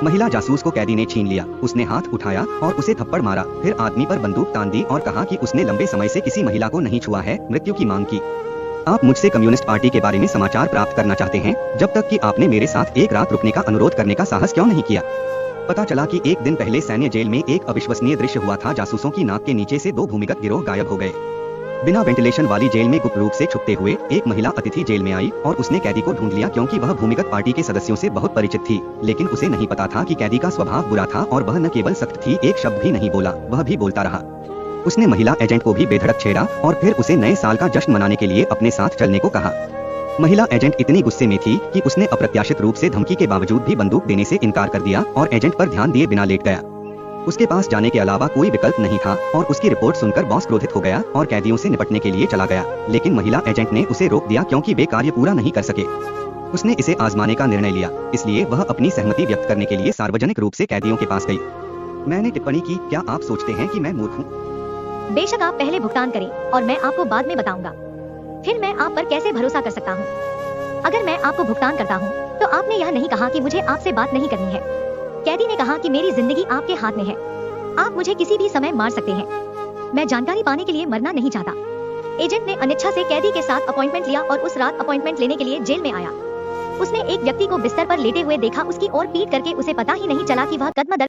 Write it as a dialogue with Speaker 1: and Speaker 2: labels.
Speaker 1: महिला जासूस को कैदी ने छीन लिया। उसने हाथ उठाया और उसे थप्पड़ मारा, फिर आदमी पर बंदूक तान दी और कहा कि उसने लंबे समय से किसी महिला को नहीं छुआ है, मृत्यु की मांग की। आप मुझसे कम्युनिस्ट पार्टी के बारे में समाचार प्राप्त करना चाहते हैं, जब तक कि आपने मेरे साथ एक रात रुकने का अनुरोध करने का साहस क्यों नहीं किया? पता चला कि एक दिन पहले सैन्य जेल में एक अविश्वसनीय दृश्य हुआ था। जासूसों की नाक के नीचे से 2 भूमिगत गिरोह गायब हो गए। बिना वेंटिलेशन वाली जेल में गुप्त रूप से छुपते हुए एक महिला अतिथि जेल में आई और उसने कैदी को ढूंढ लिया, क्योंकि वह भूमिगत पार्टी के सदस्यों से बहुत परिचित थी। लेकिन उसे नहीं पता था कि कैदी का स्वभाव बुरा था और वह न केवल सख्त थी, एक शब्द भी नहीं बोला, वह भी बोलता रहा। उसने महिला एजेंट को भी बेधड़क छेड़ा और फिर उसे नए साल का जश्न मनाने के लिए अपने साथ चलने को कहा। महिला एजेंट इतनी गुस्से में थी कि उसने अप्रत्याशित रूप से धमकी के बावजूद भी बंदूक देने से इनकार कर दिया और एजेंट पर ध्यान दिए बिना लेट गया। उसके पास जाने के अलावा कोई विकल्प नहीं था और उसकी रिपोर्ट सुनकर बॉस क्रोधित हो गया और कैदियों से निपटने के लिए चला गया। लेकिन महिला एजेंट ने उसे रोक दिया, क्योंकि वे कार्य पूरा नहीं कर सके। उसने इसे आजमाने का निर्णय लिया, इसलिए वह अपनी सहमति व्यक्त करने के लिए सार्वजनिक रूप से कैदियों के पास गई। मैंने टिप्पणी की, क्या आप सोचते हैं कि मैं मूर्ख हूँ?
Speaker 2: बेशक आप पहले भुगतान करें और मैं आपको बाद में बताऊंगा। फिर मैं आप पर कैसे भरोसा कर सकता हूँ? अगर मैं आपको भुगतान करता हूँ तो आपने यह नहीं कहा कि मुझे आपसे बात नहीं करनी है। कैदी ने कहा कि मेरी जिंदगी आपके हाथ में है, आप मुझे किसी भी समय मार सकते हैं। मैं जानकारी पाने के लिए मरना नहीं चाहता। एजेंट ने अनिच्छा से कैदी के साथ अपॉइंटमेंट लिया और उस रात अपॉइंटमेंट लेने के लिए जेल में आया। उसने एक व्यक्ति को बिस्तर पर लेटे हुए देखा, उसकी ओर पीट करके उसे पता ही नहीं चला कि वह कदम दर